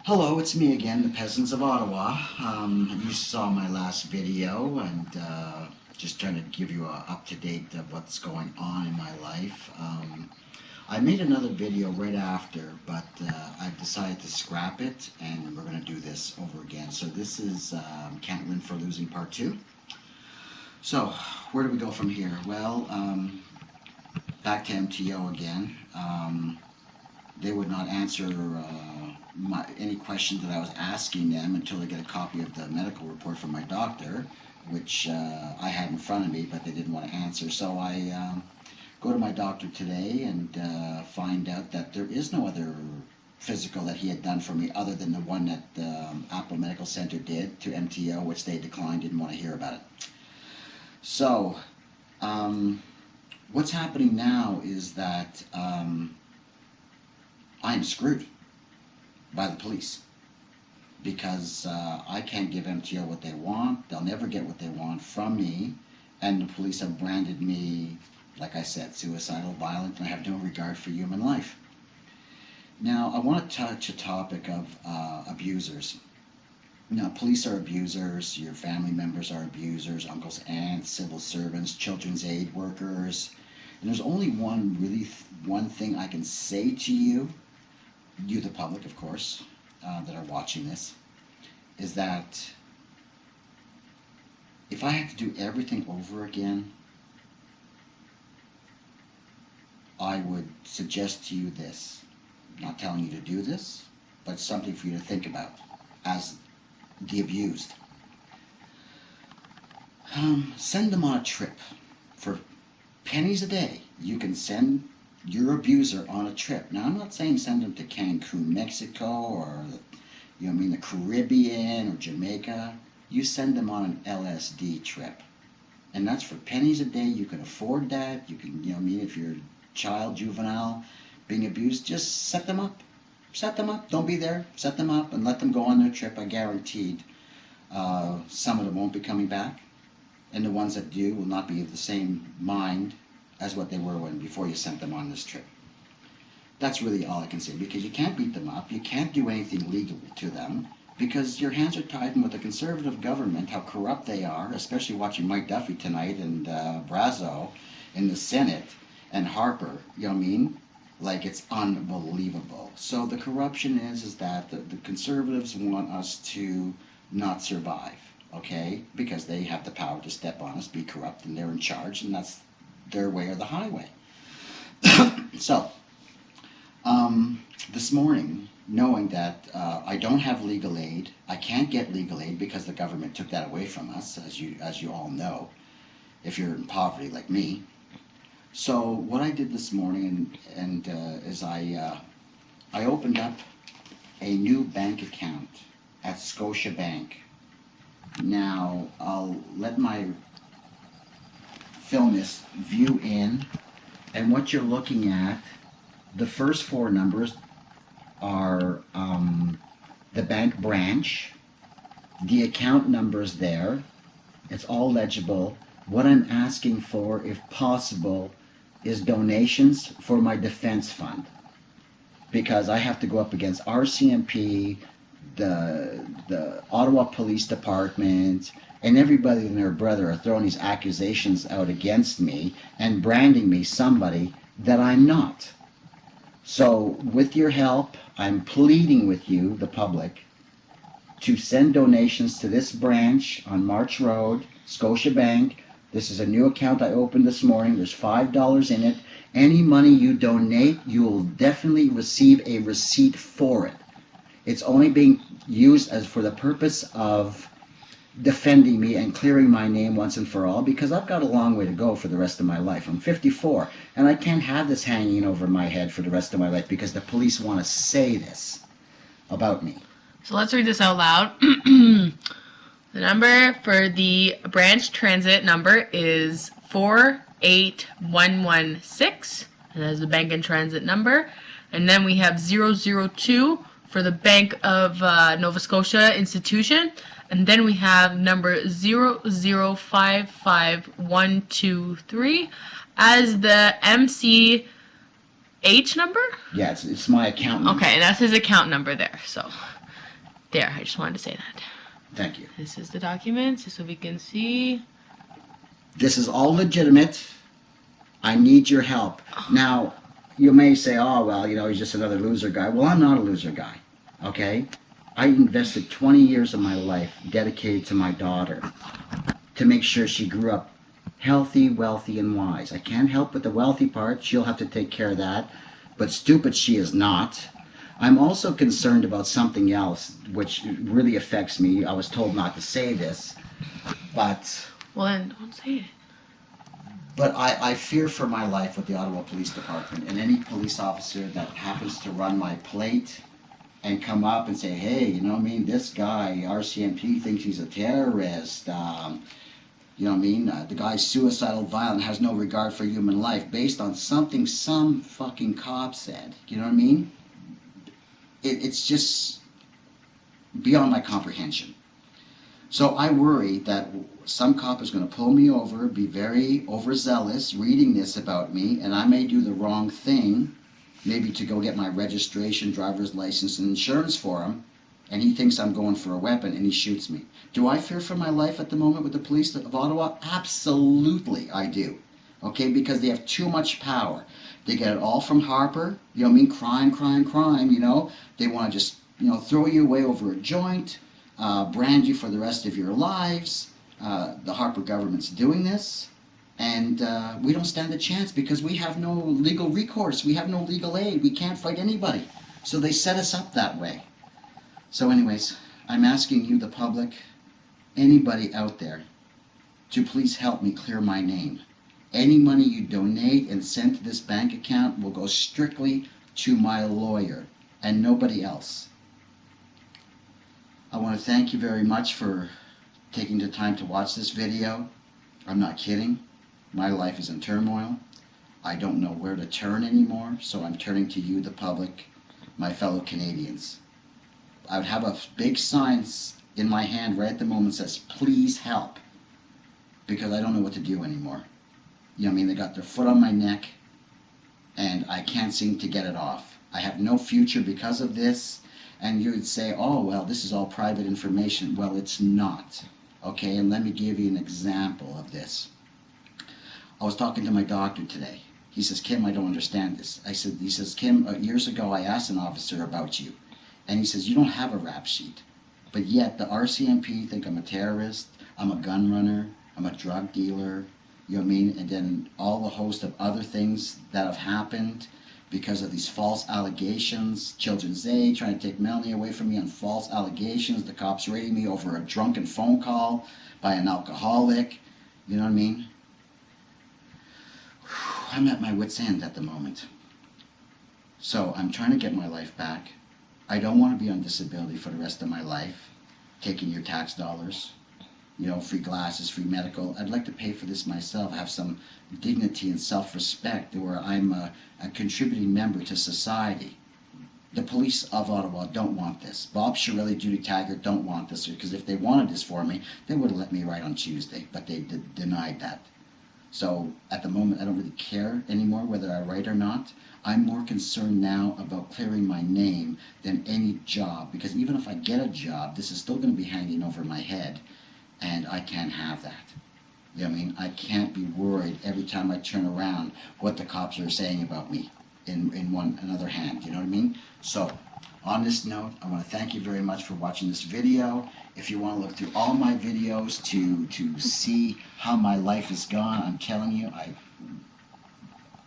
Hello, it's me again, the Peasants of Ottawa. You saw my last video and just trying to give you a up-to-date of what's going on in my life. I made another video right after, but I've decided to scrap it and we're going to do this over again. So this is Can't Win for Losing Part 2. So, where do we go from here? Well, back to MTO again. They would not answer any questions that I was asking them until they get a copy of the medical report from my doctor, which I had in front of me, but they didn't want to answer. So I go to my doctor today and find out that there is no other physical that he had done for me other than the one that the Apple Medical Center did to MTO, which they declined, didn't want to hear about it. So what's happening now is that I'm screwed by the police because I can't give MTO what they want. They'll never get what they want from me, and the police have branded me, like I said, suicidal, violent, and I have no regard for human life. Now, I want to touch a topic of abusers. Now, police are abusers, your family members are abusers, uncles, aunts, civil servants, children's aid workers. And there's only one thing I can say to you, the public, of course, that are watching this, is that if I had to do everything over again, I would suggest to you this. I'm not telling you to do this, but something for you to think about as the abused. Send them on a trip for pennies a day. You can send your abuser on a trip. Now, I'm not saying send them to Cancun, Mexico, or the Caribbean or Jamaica. You send them on an LSD trip, and that's for pennies a day. You can afford that. You can, if you're a child, juvenile, being abused, just set them up. Set them up. Don't be there. Set them up and let them go on their trip. I guaranteed some of them won't be coming back, and the ones that do will not be of the same mind as what they were before you sent them on this trip. That's really all I can say, because you can't beat them up, you can't do anything legal to them, because your hands are tied in with the conservative government, how corrupt they are, especially watching Mike Duffy tonight and Brazo in the Senate and Harper, Like, it's unbelievable. So the corruption is that the conservatives want us to not survive, okay? Because they have the power to step on us, be corrupt, and they're in charge, and that's their way or the highway. So, this morning, knowing that I don't have legal aid, I can't get legal aid because the government took that away from us, as you all know, if you're in poverty like me. So what I did this morning is I opened up a new bank account at Scotia Bank. Now, I'll let my filmist view in, and what you're looking at, the first four numbers are the bank branch, the account numbers there, it's all legible. What I'm asking for, if possible, is donations for my defense fund, because I have to go up against RCMP, the Ottawa Police Department, and everybody and their brother are throwing these accusations out against me and branding me somebody that I'm not. So with your help, I'm pleading with you, the public, to send donations to this branch on March Road, Scotia Bank. This is a new account I opened this morning. There's $5 in it. Any money you donate, you will definitely receive a receipt for it. It's only being used as for the purpose of defending me and clearing my name once and for all, because I've got a long way to go for the rest of my life. I'm 54, and I can't have this hanging over my head for the rest of my life because the police want to say this about me. So let's read this out loud. The number for the branch transit number is 48116. And that's the bank and transit number. And then we have 002 for the Bank of Nova Scotia institution. And then we have number 0055123 as the MCH number? Yeah, it's my account number. Okay, that's his account number there. So There, I just wanted to say that. Thank you. This is the documents, just so we can see. This is all legitimate. I need your help. Now, you may say, oh, well, you know, he's just another loser guy. Well, I'm not a loser guy, okay? I invested 20 years of my life dedicated to my daughter to make sure she grew up healthy, wealthy, and wise. I can't help with the wealthy part. She'll have to take care of that. But stupid she is not. I'm also concerned about something else, which really affects me. I was told not to say this, but... Well, then, don't say it. But I fear for my life with the Ottawa Police Department, and any police officer that happens to run my plate and come up and say, hey, you know what I mean, this guy, RCMP, thinks he's a terrorist, you know what I mean, the guy's suicidal, violent, has no regard for human life, based on something some fucking cop said, you know what I mean? It's just beyond my comprehension. So I worry that some cop is going to pull me over, be very overzealous reading this about me, and I may do the wrong thing, maybe to go get my registration, driver's license, and insurance for him, and he thinks I'm going for a weapon, and he shoots me. Do I fear for my life at the moment with the police of Ottawa? Absolutely I do. Okay, because they have too much power. They get it all from Harper, you know what I mean, crime, crime, crime, you know. They want to just, you know, throw you away over a joint, brand you for the rest of your lives. The Harper government's doing this, and we don't stand a chance because we have no legal recourse. We have no legal aid. We can't fight anybody. So they set us up that way. So anyways, I'm asking you, the public, anybody out there, to please help me clear my name. Any money you donate and send to this bank account will go strictly to my lawyer and nobody else. I want to thank you very much for taking the time to watch this video. I'm not kidding. My life is in turmoil. I don't know where to turn anymore, so I'm turning to you, the public, my fellow Canadians. I would have a big sign in my hand right at the moment that says, please help, because I don't know what to do anymore. You know what I mean? They got their foot on my neck, and I can't seem to get it off. I have no future because of this. And you would say, oh, well, this is all private information. Well, it's not. Okay, and let me give you an example of this. I was talking to my doctor today. He says, Kim, I don't understand this. He says, Kim, years ago I asked an officer about you. And he says, you don't have a rap sheet. But yet the RCMP think I'm a terrorist, I'm a gun runner, I'm a drug dealer, you know what I mean? And then all the host of other things that have happened because of these false allegations. Children's Aid trying to take Melanie away from me on false allegations. The cops raiding me over a drunken phone call by an alcoholic. You know what I mean? I'm at my wit's end at the moment. So I'm trying to get my life back. I don't want to be on disability for the rest of my life, taking your tax dollars. You know, free glasses, free medical. I'd like to pay for this myself, have some dignity and self-respect where I'm a contributing member to society. The police of Ottawa don't want this. Bob Shirelli, Judy Taggart don't want this, because if they wanted this for me, they would have let me write on Tuesday, but they denied that. So at the moment, I don't really care anymore whether I write or not. I'm more concerned now about clearing my name than any job, because even if I get a job, this is still going to be hanging over my head. And I can't have that. You know what I mean? I can't be worried every time I turn around what the cops are saying about me in another hand. You know what I mean? So, on this note, I want to thank you very much for watching this video. If you want to look through all my videos to see how my life is gone, I'm telling you,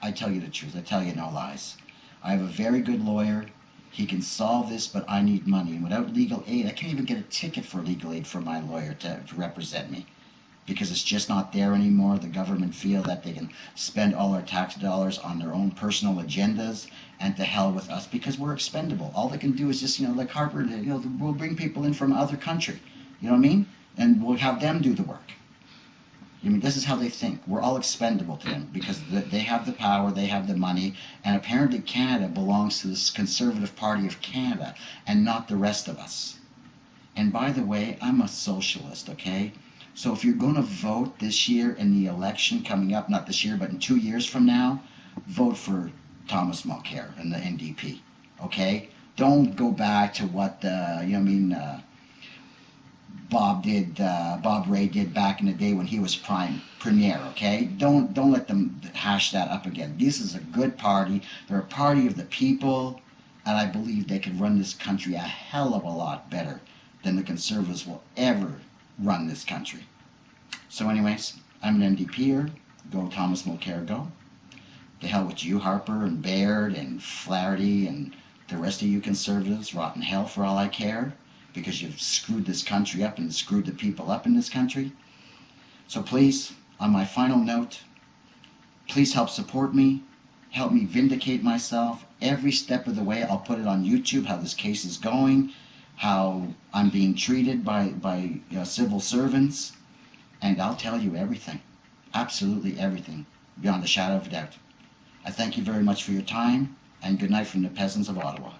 I tell you the truth. I tell you no lies. I have a very good lawyer. He can solve this, but I need money. And without legal aid, I can't even get a ticket for legal aid for my lawyer to represent me. Because it's just not there anymore. The government feel that they can spend all our tax dollars on their own personal agendas, and to hell with us, because we're expendable. All they can do is just, you know, like Harper, you know, we'll bring people in from other country. You know what I mean? And we'll have them do the work. I mean, this is how they think. We're all expendable to them because they have the power, they have the money, and apparently Canada belongs to this Conservative Party of Canada and not the rest of us. And by the way, I'm a socialist, okay? So if you're going to vote this year in the election coming up, not this year, but in 2 years from now, vote for Thomas Mulcair and the NDP, okay? Don't go back to what Bob Ray did back in the day when he was premier. Okay, don't let them hash that up again. This is a good party. They're a party of the people, and I believe they can run this country a hell of a lot better than the Conservatives will ever run this country. So anyways, I'm an NDPer. Go Thomas Mulcair, go. The hell with you, Harper and Baird and Flaherty and the rest of you Conservatives. Rotten hell for all I care, because you've screwed this country up and screwed the people up in this country. So please, on my final note, please help support me. Help me vindicate myself every step of the way. I'll put it on YouTube, how this case is going, how I'm being treated by civil servants, and I'll tell you everything, absolutely everything, beyond a shadow of a doubt. I thank you very much for your time, and good night from the peasants of Ottawa.